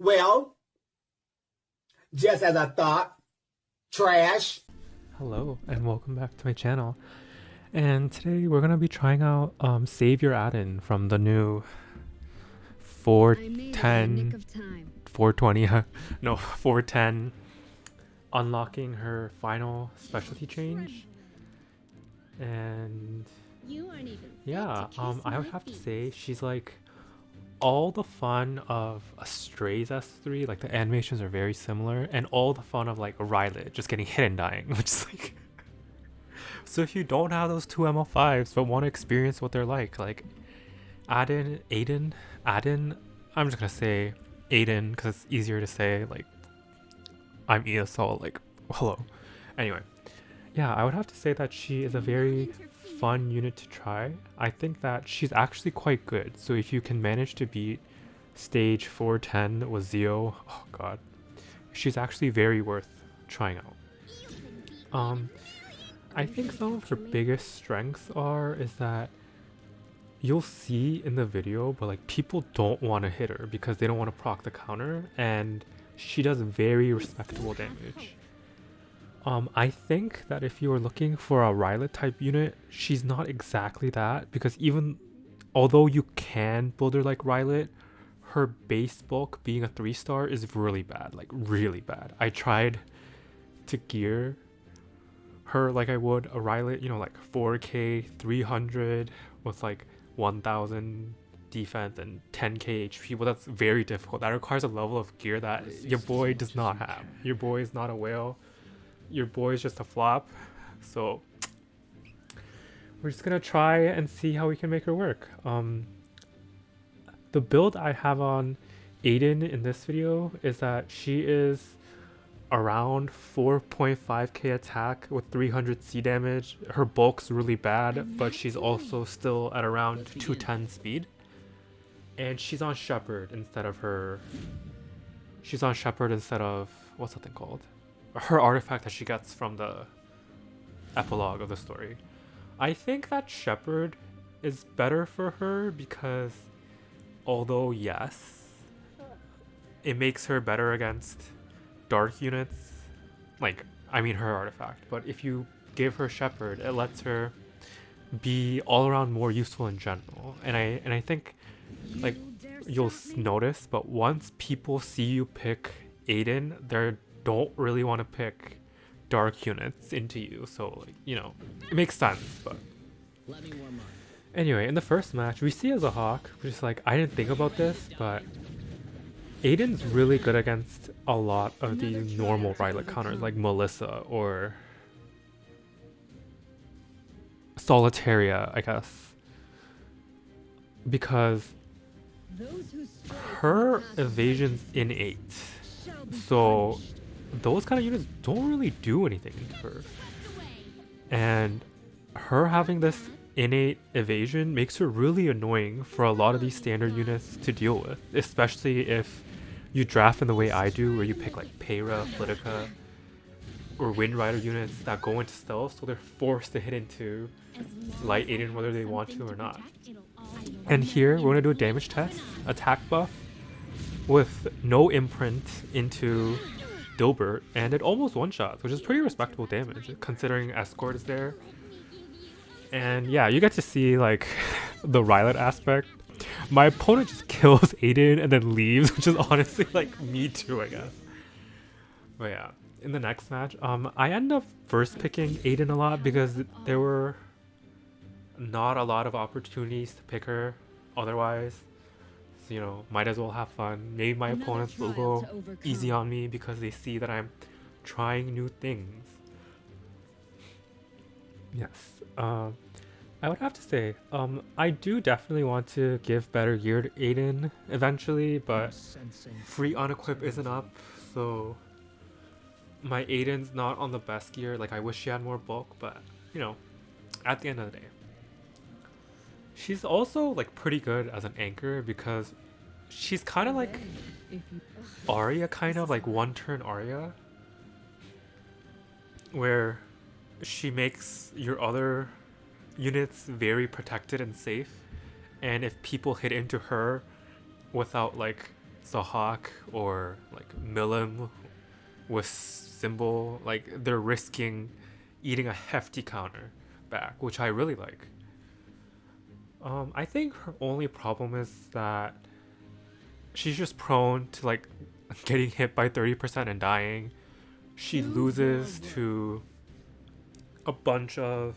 Well, just as I thought, trash. Hello and welcome back to my channel. And today we're gonna be trying out Savior Adin from the new 410, 420, no 410, unlocking her final specialty change. And yeah, I would have to say she's like all the fun of a Straze S3, like the animations are very similar, and all the fun of like a Rylet just getting hit and dying, which is like. So if you don't have those two ML5s but want to experience what they're like Aiden, I'm just gonna say Aiden because it's easier to say, like I'm ESL, like hello. Anyway, yeah, I would have to say that she is a very fun unit to try. I think that she's actually quite good. So if you can manage to beat stage 410 with Zio, oh god, she's actually very worth trying out. I think some of her biggest strengths is that you'll see in the video, but like people don't want to hit her because they don't want to proc the counter, and she does very respectable damage. I think that if you are looking for a Rylet type unit, she's not exactly that, because even although you can build her like Rylet, her base bulk being a 3-star is really bad, like really bad. I tried to gear her like I would a Rylet, you know, like 4k 300 with like 1000 defense and 10k HP. Well, that's very difficult. That requires a level of gear that your boy does not have. Your boy is not a whale. Your boy is just a flop. So we're just gonna try and see how we can make her work. The build I have on Aiden in this video is that she is around 4.5k attack with 300 C damage. Her bulk's really bad, but she's also still at around 210 speed. And she's on Shepherd instead of what's that thing called? Her artifact that she gets from the epilogue of the story. I think that Shepherd is better for her because although yes, it makes her better against dark units, like I mean her artifact, but if you give her Shepherd, it lets her be all around more useful in general. And I think like you'll notice, but once people see you pick Aiden, they don't really want to pick dark units into you, so like, you know, it makes sense. But anyway, in the first match we see as a Hawk, which is like I didn't think about this, but Aiden's really good against a lot of these normal Rylet counters like Melissa or Solitaria, I guess, because her evasion's innate, so those kind of units don't really do anything to her, and her having this innate evasion makes her really annoying for a lot of these standard units to deal with, especially if you draft in the way I do, where you pick like Peyra, Flitica, or Wind Rider units that go into stealth, so they're forced to hit into Light Aiden whether they want to or not. And here we're gonna do a damage test, attack buff, with no imprint into Dilbert, and it almost one-shots, which is pretty respectable damage considering Escort is there. And yeah, you get to see like the Rylet aspect. My opponent just kills Aiden and then leaves, which is honestly like me too, I guess. But yeah, in the next match, I end up first picking Aiden a lot because there were not a lot of opportunities to pick her otherwise. So, you know, might as well have fun. Maybe my opponents will go easy on me because they see that I'm trying new things. Yes. I would have to say, I do definitely want to give better gear to Aiden eventually, but free unequip isn't up, so my Aiden's not on the best gear. Like I wish she had more bulk, but you know, at the end of the day, she's also like pretty good as an anchor because she's kind of like Arya, kind of like one-turn Arya, where she makes your other units very protected and safe, and if people hit into her without like Zahak or like Milim with Symbol, like they're risking eating a hefty counter back, which I really like. I think her only problem is that she's just prone to like getting hit by 30% and dying. She loses to a bunch of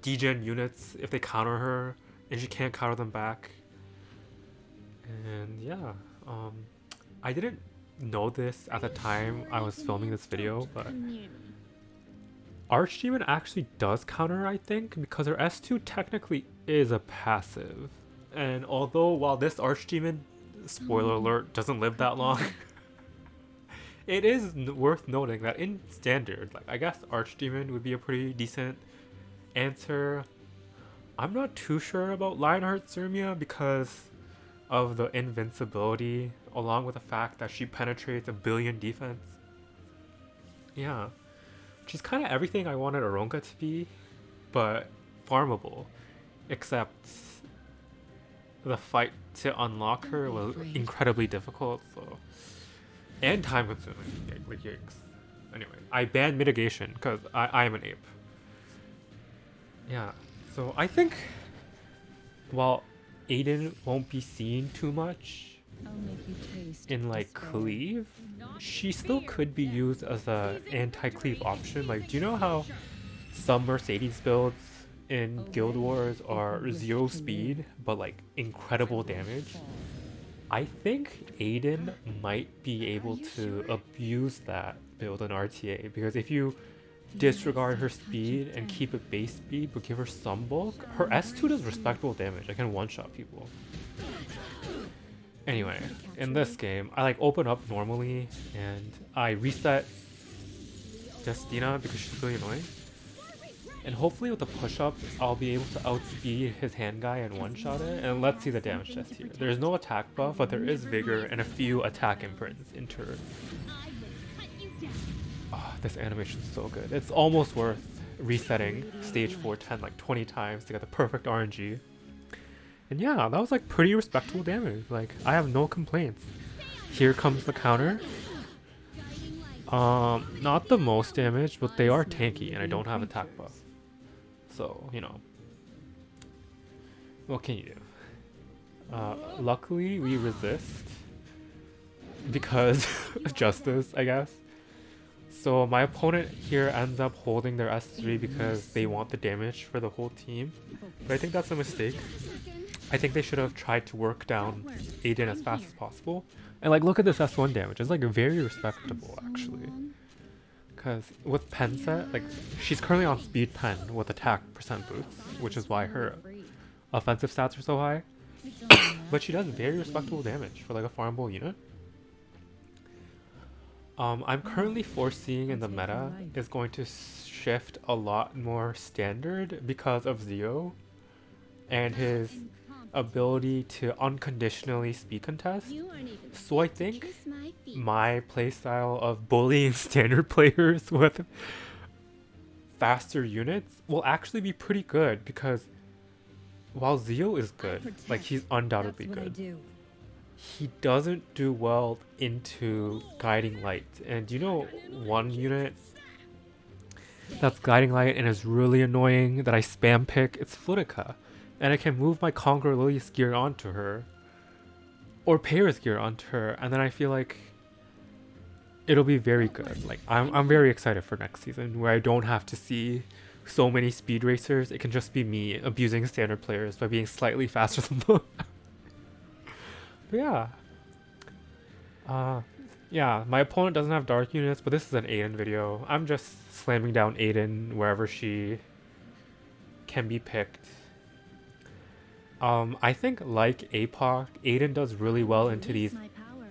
degen units if they counter her, and she can't counter them back. And yeah, I didn't know this at the time I was filming this video, but Archdemon actually does counter, I think, because her S2 technically is a passive. And although while this Archdemon, spoiler alert, doesn't live that long, it is worth noting that in standard, like I guess Archdemon would be a pretty decent answer. I'm not too sure about Lionheart Zermia because of the invincibility, along with the fact that she penetrates 1 billion defense. Yeah, she's kind of everything I wanted Aronka to be, but farmable. Except the fight to unlock her was incredibly difficult, so and time consuming. Like yikes. Anyway, I banned mitigation because I am an ape. Yeah, so I think while Aiden won't be seen too much in like cleave, she still could be used as a anti-cleave option. Like, do you know how some Mercedes builds in Guild Wars are 0 speed but like incredible damage? I think Aiden might be able to abuse that build in RTA, because if you disregard her speed and keep it base speed but give her some bulk, her S2 does respectable damage. I can one-shot people. Anyway, in this game, I like open up normally and I reset Justina because she's really annoying. And hopefully with the push-up, I'll be able to outspeed his hand guy and one-shot it. And let's see the damage test here. There's no attack buff, but there is vigor and a few attack imprints in turn. Oh, this animation is so good. It's almost worth resetting stage 410 like 20 times to get the perfect RNG. And yeah, that was like pretty respectable damage. Like, I have no complaints. Here comes the counter. Not the most damage, but they are tanky and I don't have attack buff. So, you know, what can you do? Luckily, we resist because of justice, I guess. So my opponent here ends up holding their S3 because they want the damage for the whole team. But I think that's a mistake. I think they should have tried to work down Aiden as fast as possible. And like, look at this S1 damage. It's like very respectable, actually. Because with pen set, like, she's currently on speed pen with attack percent boots, which is why her offensive stats are so high. But she does very respectable damage for like a farmable unit. I'm currently foreseeing in the meta is going to shift a lot more standard because of Zio and his ability to unconditionally speed contest. So I think my playstyle of bullying standard players with faster units will actually be pretty good, because while Zio is good, like he's undoubtedly good, he doesn't do well into Guiding Light. And do you know one unit that's Guiding Light and is really annoying that I spam pick? It's Flutica. And I can move my Conqueror Lilius gear onto her, or Paris gear onto her, and then I feel like it'll be very good. Like, I'm very excited for next season, where I don't have to see so many speed racers. It can just be me abusing standard players by being slightly faster than them. But yeah, my opponent doesn't have dark units, but this is an Aiden video. I'm just slamming down Aiden wherever she can be picked. I think like APOC, Aiden does really well into these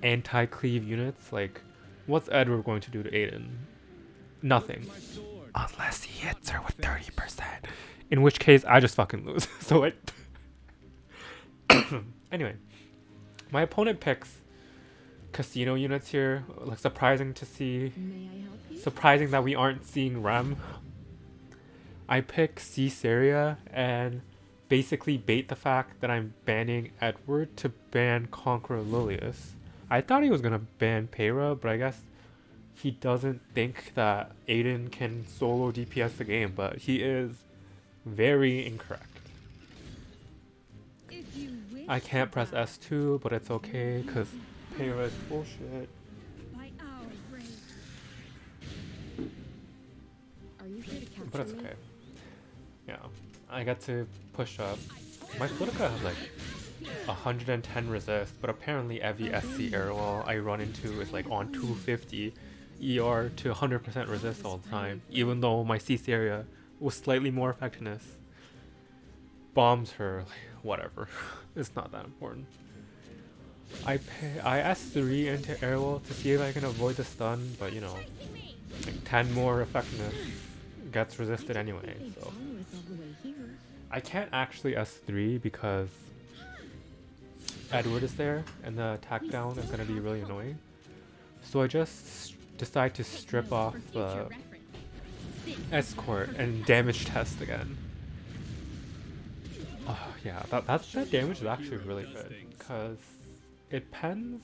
anti-cleave units. Like, what's Edward going to do to Aiden? Nothing. Unless he hits her with 30%. In which case, I just fucking lose. So it... Anyway. My opponent picks casino units here. Like, surprising to see. Surprising that we aren't seeing Rem. I pick Caesarea and basically bait the fact that I'm banning Edward to ban Conqueror Lilius. I thought he was gonna ban Peyra, but I guess he doesn't think that Aiden can solo DPS the game, but he is very incorrect. I can't press S2, but it's okay, because Peyra is bullshit. But it's okay. Yeah, I get to push up. My Flitica has like 110 resist, but apparently every SC airwall I run into is like on 250 ER to 100% resist all the time, even though my CC area was slightly more effectiveness. Bombs her, like, whatever. It's not that important. I S3 into airwall to see if I can avoid the stun, but you know, like 10 more effectiveness gets resisted anyway, so I can't actually S3 because Edward is there and the attack down is going to be really annoying. So I just decide to strip off the escort and damage test again. Oh yeah, that damage is actually really good because it pens.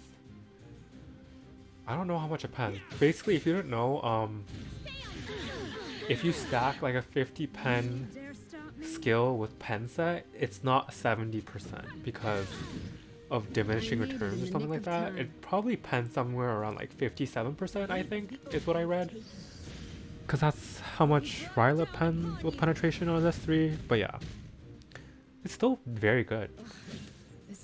I don't know how much it pens. Basically, if you don't know, if you stack like a 50 pen skill with pen set, it's not 70% because of diminishing returns or something like that. It probably pens somewhere around like 57%, I think, is what I read. Because that's how much Ryla pens with penetration on S3. But yeah, it's still very good.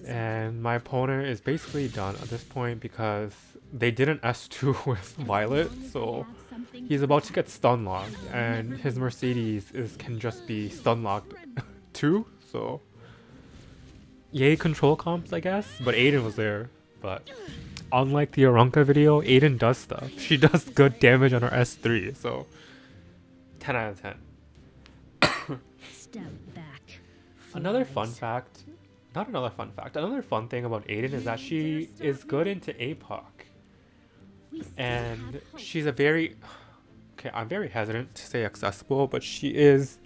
And my opponent is basically done at this point because they didn't S2 with Violet, so he's about to get stun locked, and his Mercedes can just be stun locked too, so yay control comps, I guess. But Aiden was there. But unlike the Aranka video, Aiden does stuff. She does good damage on her S3, so 10 out of 10. Step back. Another fun fact, another fun thing about Aiden is that she is good into APOC. And she's a very, okay, I'm very hesitant to say accessible, but she is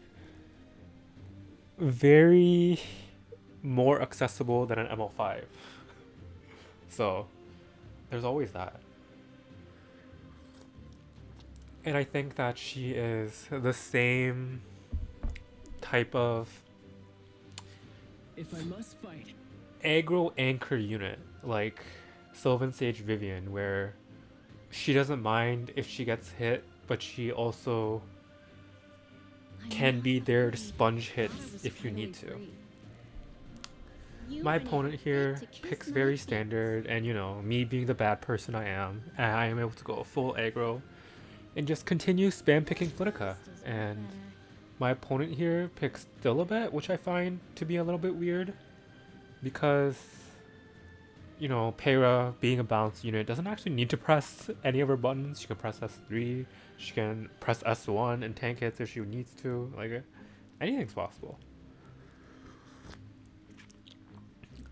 very more accessible than an ML5. So there's always that. And I think that she is the same type of if I must fight, aggro anchor unit like Sylvan Sage Vivian, where she doesn't mind if she gets hit, but she also can be there to sponge hits if you need to. My opponent here picks very standard, and you know, me being the bad person I am able to go full aggro and just continue spam picking Flitica. And my opponent here picks Dilibet, which I find to be a little bit weird because, you know, Peyra being a balance unit doesn't actually need to press any of her buttons. She can press S3, she can press S1 and tank hits if she needs to. Like, anything's possible.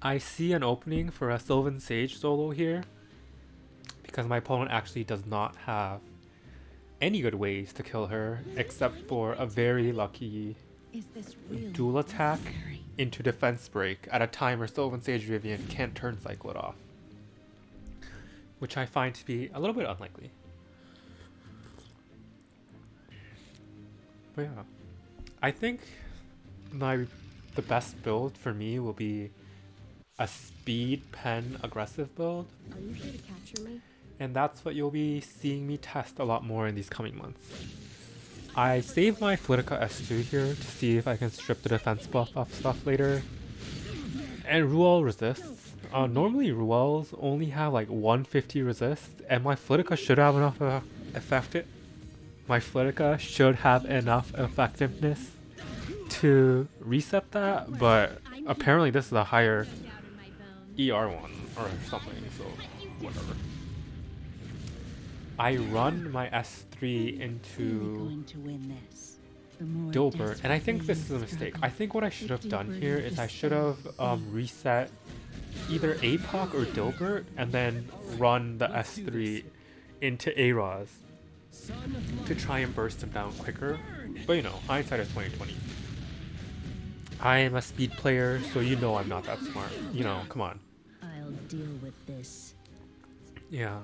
I see an opening for a Sylvan Sage solo here because my opponent actually does not have any good ways to kill her except for a very lucky dual attack into defense break at a time where Sylvan Sage Vivian can't turn cycle it off, which I find to be a little bit unlikely. But yeah, I think the best build for me will be a speed pen aggressive build. Are you here to capture me? And that's what you'll be seeing me test a lot more in these coming months. I saved my Flitica S2 here to see if I can strip the defense buff off stuff later. And Ruel resists. Normally Ruels only have like 150 resist, and my Flitica should have enough effectiveness to reset that, but apparently this is a higher ER one or something, so whatever. I run my S3 into Dilbert, and I think this is a mistake. I think what I should have done here is I should have reset either APOC or Dilbert and then run the S3 into Araz to try and burst him down quicker. But you know, hindsight is 2020. I am a speed player, so you know I'm not that smart. You know, come on. I'll deal with this. Yeah.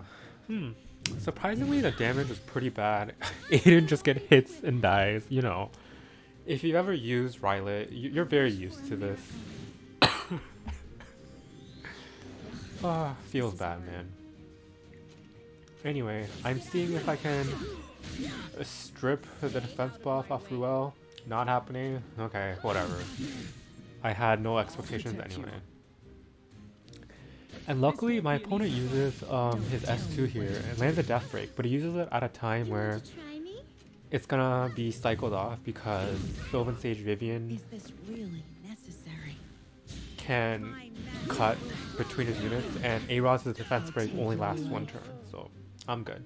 Surprisingly, the damage is pretty bad. Aiden just get hits and dies, you know. If you've ever used Rylet, you're very used to this. Ah, feels bad, man. Anyway, I'm seeing if I can strip the defense buff off Ruel. Not happening? Okay, whatever. I had no expectations anyway. And luckily, my opponent uses his S2 here and lands a death break, but he uses it at a time where it's gonna be cycled off because Sylvan Sage Vivian can cut between his units, and A-Rod's defense break only lasts one turn, so I'm good.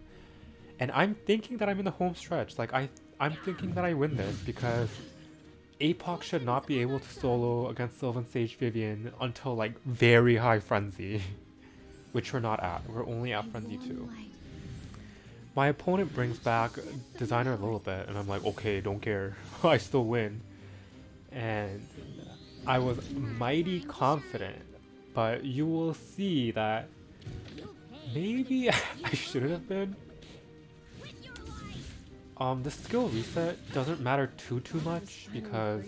And I'm thinking that I'm in the home stretch. Like I'm thinking that I win this because APOC should not be able to solo against Sylvan Sage Vivian until like very high Frenzy, which we're not at. We're only at Frenzy 2. My opponent brings back Designer a little bit, and I'm like, okay, don't care. I still win. And I was mighty confident, but you will see that maybe I shouldn't have been. The skill reset doesn't matter too much because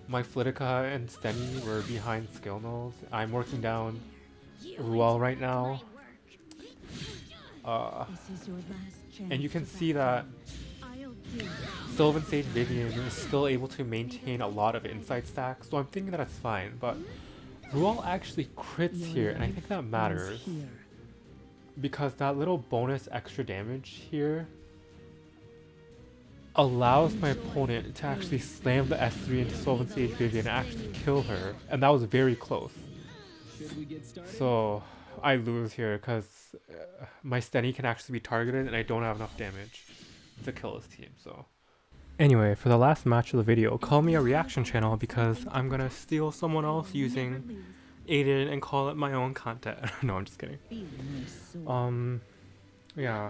my Flitica and Steny were behind skill nulls. I'm working down Ruel right now. And you can see that Sylvan Sage Vivian is still able to maintain a lot of insight stacks, so I'm thinking that it's fine, but Ruel actually crits here, and I think that matters because that little bonus extra damage here allows my opponent to actually slam the S3 into Sylvan Sage Vivian and actually kill her, and that was very close. So I lose here because my Steny can actually be targeted and I don't have enough damage to kill his team. So anyway, for the last match of the video, call me a reaction channel because I'm gonna steal someone else using Aiden and call it my own content. No, I'm just kidding. Yeah.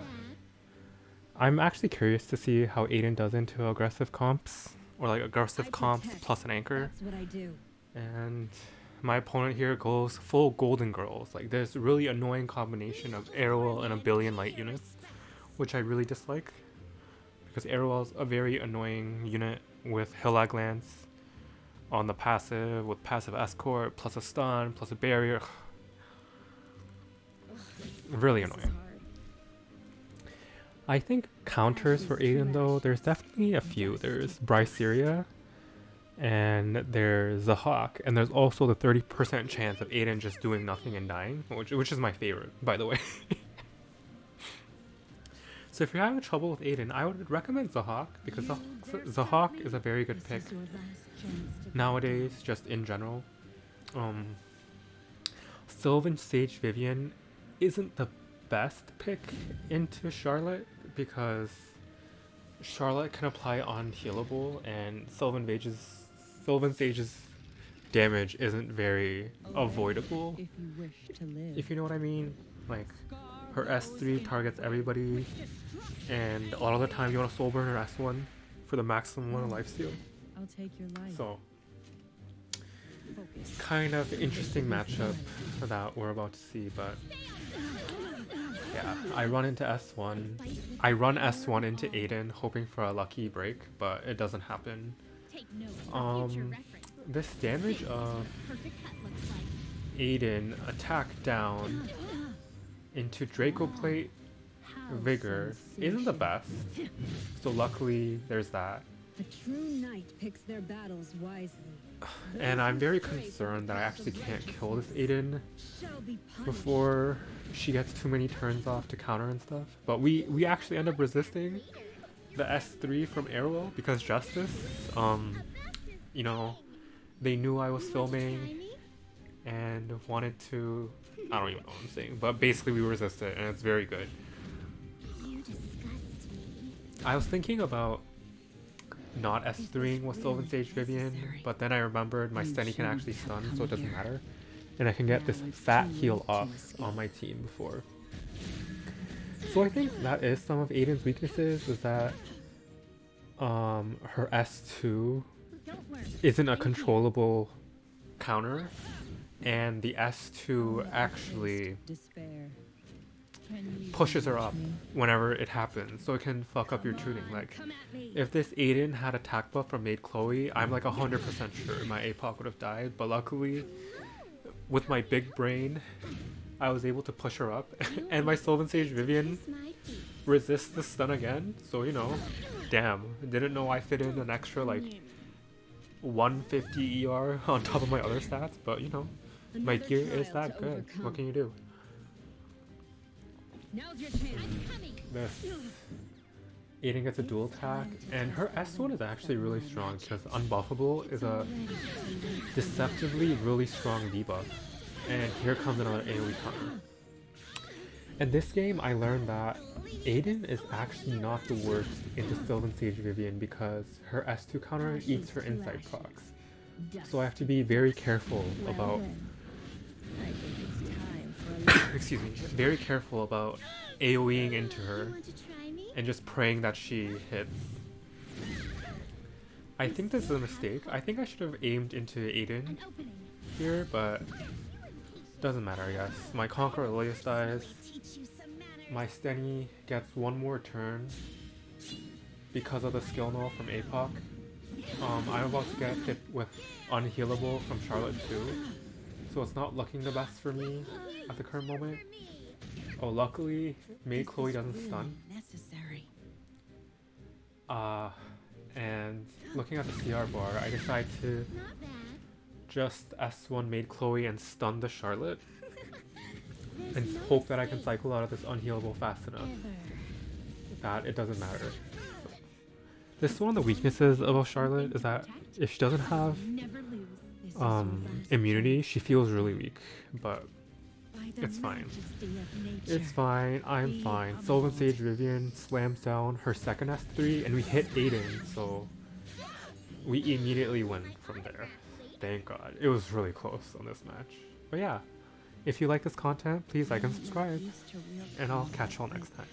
I'm actually curious to see how Aiden does into aggressive comps, or like aggressive comps plus an anchor. That's what I do. And my opponent here goes full Golden Girls. Like this really annoying combination of Arrowell and a billion light units, which I really dislike because Arrowell's a very annoying unit with Hillag Lance on the passive, with passive escort plus a stun plus a barrier. Really annoying. I think counters for Aiden though, there's definitely a few. There's Bryceria, and there's the Hawk, and there's also the 30% chance of Aiden just doing nothing and dying, which is my favorite, by the way. So if you're having trouble with Aiden, I would recommend Zahawk, because Zahawk is a very good pick nowadays, just in general. Sylvan Sage Vivian isn't the best pick into Charlotte because Charlotte can apply unhealable, and Sylvan Sage's damage isn't very avoidable, if you know what I mean. Like, her S3 targets everybody, and a lot of the time you want to soul burn her S1 for the maximum amount of lifesteal. So, kind of interesting matchup that we're about to see, but yeah, I run into S1. I run S1 into Aiden, hoping for a lucky break, but it doesn't happen. This damage of Aiden attack down into Draco Plate Vigor isn't the best, so luckily there's that. A true knight picks their battles wisely. And I'm very concerned that I actually can't kill this Aiden before she gets too many turns off to counter and stuff. But we actually end up resisting the S3 from Arrowell because Justice, you know, they knew I was filming and wanted to, I don't even know what I'm saying, but basically we resisted, and it's very good. I was thinking about not S3ing with Sylvan Sage Vivian, but then I remembered my Steny can actually stun, so it doesn't matter. And I can get this fat heal off on my team before. So I think that is some of Aiden's weaknesses, is that her S2 isn't a controllable counter, and the S2 actually pushes her up whenever it happens, so it can fuck up your tuning. Like, if this Aiden had attack buff from Maid Chloe, I'm like 100% sure my APOC would have died, but luckily, with my big brain, I was able to push her up, and my Sylvan Sage Vivian resists the stun again, so you know, damn, didn't know I fit in an extra like 150 ER on top of my other stats, but you know, my gear is that good. What can you do? This Aiden gets a dual attack, and her S1 is actually really strong because Unbuffable is a deceptively really strong debuff. And here comes another AoE counter. In this game, I learned that Aiden is actually not the worst into Sylvan Sage Vivian because her S2 counter eats her insight procs. So I have to be very careful about excuse me, very careful about AoEing into her and just praying that she hits. I think this is a mistake. I think I should have aimed into Aiden here, but doesn't matter, I guess. My Conqueror Elias dies. My Stenny gets one more turn because of the skill null from APOC. I'm about to get hit with Unhealable from Charlotte too, so it's not looking the best for me at the current moment. Oh, luckily, Maid Chloe doesn't stun. And looking at the CR bar, I decide to just S1 Maid Chloe and stun the Charlotte, and hope that I can cycle out of this Unhealable fast enough that it doesn't matter. So, this is one of the weaknesses of a Charlotte, is that if she doesn't have immunity, she feels really weak, but it's fine. It's fine, I'm fine. Sylvan Sage Vivian slams down her second S3 and we hit Aiden, so we immediately win from there. Thank God. It was really close on this match. But yeah, if you like this content, please like and subscribe, and I'll catch y'all next time.